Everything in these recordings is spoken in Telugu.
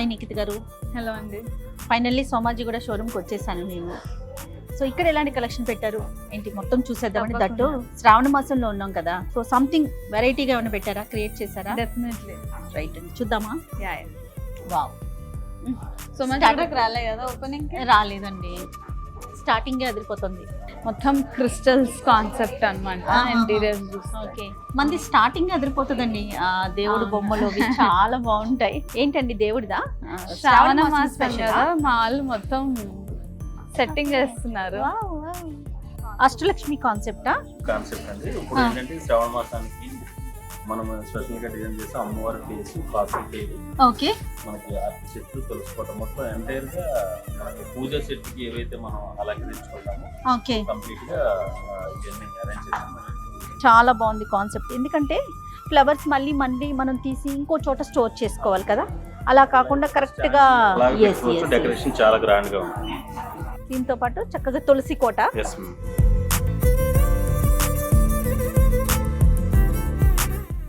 హాయ్ నిఖిత్ గారు. హలో అండి. ఫైనల్లీ సోమాజిగూడ షోరూమ్కి వచ్చేసాను నేను. సో ఇక్కడ ఎలాంటి కలెక్షన్ పెట్టారు ఏంటి మొత్తం చూసేద్దామని. దట్టు శ్రావణ మాసంలో ఉన్నాం కదా, సో సంథింగ్ వెరైటీగా ఏమైనా పెట్టారా, క్రియేట్ చేశారా? డెఫినెట్లీ. రైట్ అండి, చూద్దామా? యా. వావ్. సో మంచి రాలే కదా ఓపెనింగ్? రాలేదండి, స్టార్టింగే అదిరిపోతుంది. మొత్తం క్రిస్టల్స్ కాన్సెప్ట్ అన్నమాట. ఇంటీరియర్ ఓకే, మంది స్టార్టింగ్ అదిరిపోతుందండి. ఆ దేవుడు బొమ్మలు అవి చాలా బాగుంటాయి. ఏంటండి దేవుడిదా? శ్రావణ మాసం కదా, మా వాళ్ళు మొత్తం సెట్టింగ్ చేస్తున్నారు. అష్టలక్ష్మి కాన్సెప్టా? కాన్సెప్ట్ అండి. ఇప్పుడు ఏంటంటే శ్రావణ మాసానికి మనం స్పెషల్ గా డిజైన్ చేసి అమ్మవారి ఫేస్, కాఫీ, ఓకే, మనకి అరటి చెట్లు, తులసికోట మొత్తం ఎంటైర్ గా మనకి పూజ సెట్ కి ఏవైతే మనం అలంకరించుకుంటామో ఓకే, కంప్లీట్ గా ఇవన్నీ అరేంజ్ చేసాం. చాలా బాగుంది కాన్సెప్ట్. ఎందుకంటే ఫ్లవర్స్ మళ్ళీ మనం తీసి ఇంకో చోట స్టోర్ చేసుకోవాలి కదా, అలా కాకుండా కరెక్ట్ గా డెకరేషన్ చాలా గ్రాండ్ గా ఉంటుంది. దీంతో పాటు చక్కగా తులసి కోట,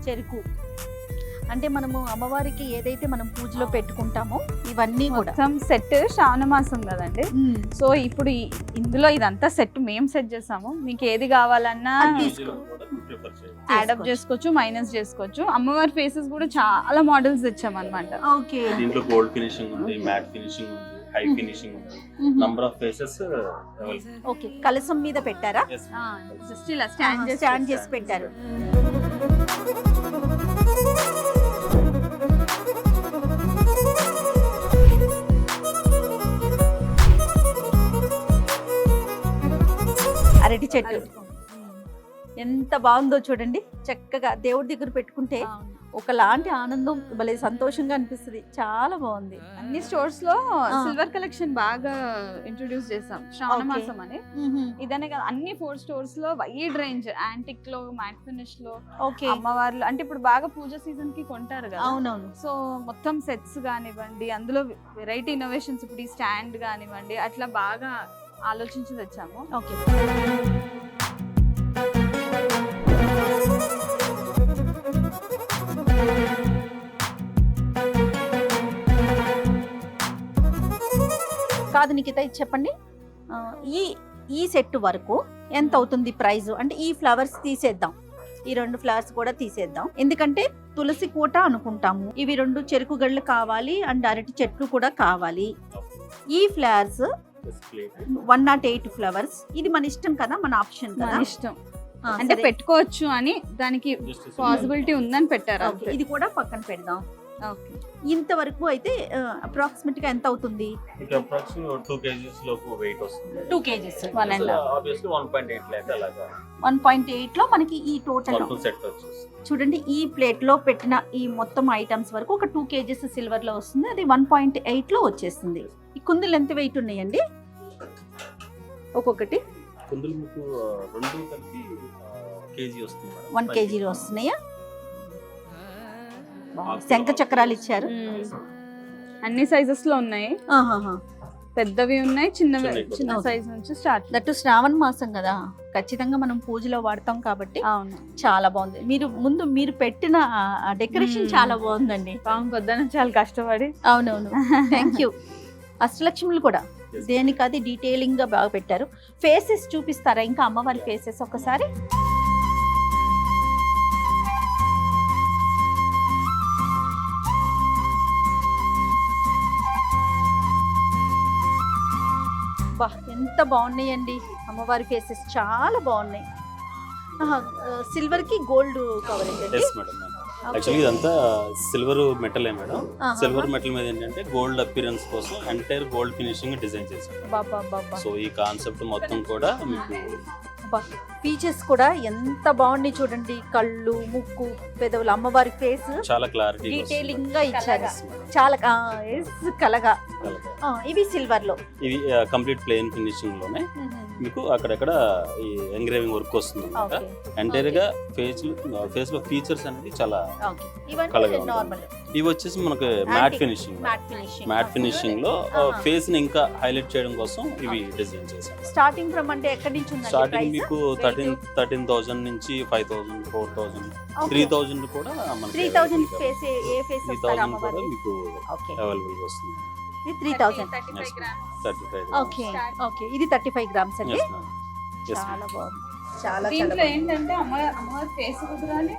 చెరుకు, అంటే మనము అమ్మవారికి ఏదైతే మనం పూజలో పెట్టుకుంటామో ఇవన్నీ కూడా మొత్తం సెట్. శ్రావణ మాసం కదండి, సో ఇప్పుడు ఇందులో ఇదంతా సెట్ మేము సెట్ చేసాము. మీకు ఏది కావాలన్నా యాడప్ చేసుకోవచ్చు, మైనస్ చేసుకోవచ్చు. అమ్మవారి ఫేసెస్ కూడా చాలా మోడల్స్ తెచ్చాం అన్నమాట. ఓకే, దీంట్లో గోల్డ్ ఫినిషింగ్ ఉంది, మ్యాట్ ఫినిషింగ్ ఉంది, హై ఫినిషింగ్ ఉంది, నంబర్ ఆఫ్ ఫేసెస్. ఓకే, కలసం మీద పెట్టారా? జస్ట్ ఇలా స్టాండ్ చేసి పెట్టారు. అరటి చెట్టు ఎంత బాగుందో చూడండి. చక్కగా దేవుడి దగ్గర పెట్టుకుంటే ఒకలాంటి ఆనందం, భలే సంతోషంగా అనిపిస్తుంది. చాలా బాగుంది. అన్ని స్టోర్స్ లో సిల్వర్ కలెక్షన్ బాగా ఇంట్రొడ్యూస్ చేసాం శ్రావణ మాసం అని. ఇదనే కదా, అన్ని 4 స్టోర్స్ లో వైడ్ రేంజ్, యాంటిక్ లో, మ్యాట్ ఫినిష్ లో, అమ్మవార్లు అంటే ఇప్పుడు బాగా పూజ సీజన్ కి కొంటారు కదా. అవునవును. సో మొత్తం సెట్స్ కానివ్వండి, అందులో వెరైటీ ఇన్నోవేషన్స్, ఇప్పుడు ఈ స్టాండ్ కానివ్వండి, అట్లా బాగా ఆలోచించి తెచ్చాము. ఓకే, కాదు నిఖిత, ఇది చెప్పండి, ఈ సెట్ వరకు ఎంత అవుతుంది ప్రైస్? అంటే ఈ ఫ్లవర్స్ తీసేద్దాం, ఈ 2 ఫ్లవర్స్ కూడా తీసేద్దాం, ఎందుకంటే తులసి కోట అనుకుంటాము, ఇవి 2 చెరుకు గళ్ళు కావాలి అండ్ అరటి చెట్లు కూడా కావాలి. ఈ ఫ్లవర్స్ 108 ఫ్లవర్స్, ఇది మన ఇష్టం కదా, మన ఆప్షన్ కదా, మన ఇష్టం. అంటే పెట్టుకోవచ్చు అని దానికి పాసిబిలిటీ ఉందని పెట్టారు. ఇది కూడా పక్కన పెడదాం. ఇంతవరకు అయితే అప్రాక్సిమేట్ గా ఎంత అవుతుంది? 2 kgs లోపు వెయిట్ వస్తుంది. 2 kgs, 1.8 lakh అలాగా. 1.8 లో మనకి ఈ టోటల్ సెట్ వచ్చేస్తుంది. చూడండి, ఈ ప్లేట్ లో పెట్టిన ఈ మొత్తం ఐటమ్స్ వరకు ఒక 2 kgs సిల్వర్ లో వస్తుంది. అది 1.8 లో వచ్చేస్తుంది. ఈ కుందులు ఎంత వెయిట్ ఉన్నాయండి ఒక్కొక్కటి? కుందులు మీకు 2 కలిపి kg వస్తుంది. 1 kg లో వస్తున్నాయా? శంఖ చక్రాలు ఇచ్చారు. అన్ని సైజెస్ లో ఉన్నాయి, పెద్దవి ఉన్నాయి, చిన్న సైజ్ నుంచి స్టార్ట్. దట్టు శ్రావణ మాసం కదా, ఖచ్చితంగా మనం పూజలో వాడతాం కాబట్టి. అవును, చాలా బాగుంది. మీరు పెట్టిన డెకరేషన్ చాలా బాగుందండి. పొద్దున చాలా కష్టపడి. అవునవును, థ్యాంక్ యూ. అష్టలక్ష్ములు కూడా దేనికది డీటెయిలింగ్ గా బాగా పెట్టారు. ఫేసెస్ చూపిస్తారా ఇంకా అమ్మవారి ఫేసెస్ ఒకసారి? ఎంత బాగున్నాయండి అమ్మవారి ఫేసెస్, చాలా బాగున్నాయి. సిల్వర్ కి గోల్డ్ కవరింగ్. యాక్చువల్లీ ఇదంతా silver metal madam. Silver metal మీద ఏంటంటే గోల్డ్ అపిరెన్స్ కోసం ఎంటైర్ గోల్డ్ ఫినిషింగ్ డిజైన్ చేశారు. సో ఈ కాన్సెప్ట్ మొత్తం కూడా మీకు ఫీచర్స్ కూడా ఎంత బాగున్నాయి చూడండి. కళ్ళు, ముక్కు, పెదవులు, అమ్మవారి ఫేస్ చాలా క్లారిటీ డీటెయిలింగ్ గా ఇచ్చారు. చాలా కలగా. ఇవి సిల్వర్ లో, ఇవి కంప్లీట్ ప్లెయిన్ ఫినిషింగ్ లోనే మీకు అక్కడక్కడ ఈ ఎంగ్రేవింగ్ వర్క్ వస్తుంది అన్నమాట. ఎంటైర్ గా ఫేస్ లో ఫీచర్స్ అనేది చాలా ఇవన్నీ నార్మల్. ఇవి వచ్చేసి మనకి మ్యాట్ ఫినిషింగ్ మ్యాట్ ఫినిషింగ్ లో ఫేస్ ని ఇంకా హైలైట్ చేయడం కోసం ఇవి డిజైన్ చేశాం. స్టార్టింగ్ ఫ్రమ్ అంటే ఎక్కడి నుంచి ఉంది స్టార్టింగ్ మీకు 13,000 నుంచి 5,000 4,000 3,000 కూడా మనకి 3,000 ఫేస్ ఏ ఫేస్ 3,000 కూడా మీకు అవైలబుల్ గా వస్తుంది. ఇది 3,000 35 grams. 35. ఓకే ఓకే ఇది 35 గ్రామ్స్ అండి. Yes, ma'am. Yes, చాలా బాగుంది, చాలా దీంట్లో ఏంటంటే అమ్మవారి ఫేస్ కుదరాలి,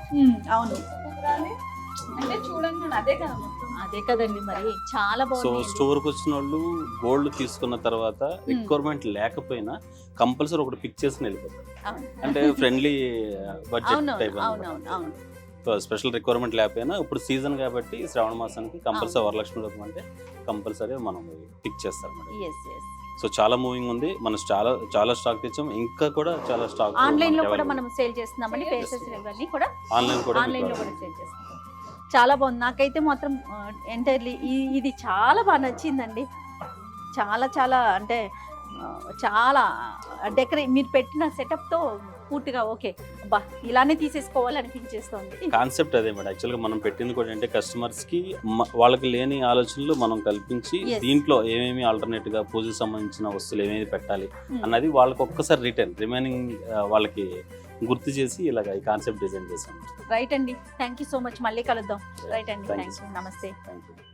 అవును కుదరాలి అంటే చూడండి అదే కదా మొత్తం. అదే కదండి మరి చాలా సో బాగుంది. స్టోర్ కి వచ్చిన వాళ్ళు గోల్డ్ తీసుకున్న తర్వాత రిక్వైర్మెంట్ లేకపోయినా కంపల్సరీ ఒకటి పిక్ చేసుకుని వెళ్ళిపోతారు. అంటే ఫ్రెండ్లీ బడ్జెట్ టైప్ అవును స్పెషల్ రిక్వైర్మెంట్ లేకపోయినా ఇప్పుడు సీజన్ కాబట్టి శ్రావణ మాసానికి కంపల్సరీ వరలక్ష్మి వ్రతం అంటే కంపల్సరీ మనం పిక్ చేస్తాం మేడం. సో చాలా మూవింగ్ ఉంది, మనం చాలా స్టాక్ తెచ్చాం, ఇంకా కూడా చాలా స్టాక్ ఆన్లైన్ లో కూడా మనం సేల్ చేస్తున్నామండి. ఫేసెస్ ఇవన్నీ కూడా ఆన్లైన్ కూడా సేల్ చేస్తున్నాం. చాలా బాగుంది, నాకైతే మాత్రం ఎంటైర్లీ ఇది చాలా బాగా నచ్చిందండి. చాలా చాలా అంటే చాలా మీరు పెట్టిన సెటప్ తో పూర్తిగా ఓకే బా ఇలానే తీసేసుకోవాలనిపించేస్తుంది. కాన్సెప్ట్ అదే మేడం. యాక్చువల్గా మనం పెట్టింది కూడా అంటే కస్టమర్స్ కి వాళ్ళకి లేని ఆలోచనలు మనం కల్పించి దీంట్లో ఏమేమి ఆల్టర్నేట్ గా పూజకి సంబంధించిన వస్తువులు ఏమేమి పెట్టాలి అన్నది వాళ్ళకి ఒక్కసారి రిమైనింగ్ వాళ్ళకి గుర్తు చేసి ఇలాగ ఈ కాన్సెప్ట్ డిజైన్ చేశాను. రైట్ అండి, థ్యాంక్ యూ సో మచ్. మళ్ళీ కలుద్దాం. రైట్ అండి, థ్యాంక్ యూ, నమస్తే. Thank you.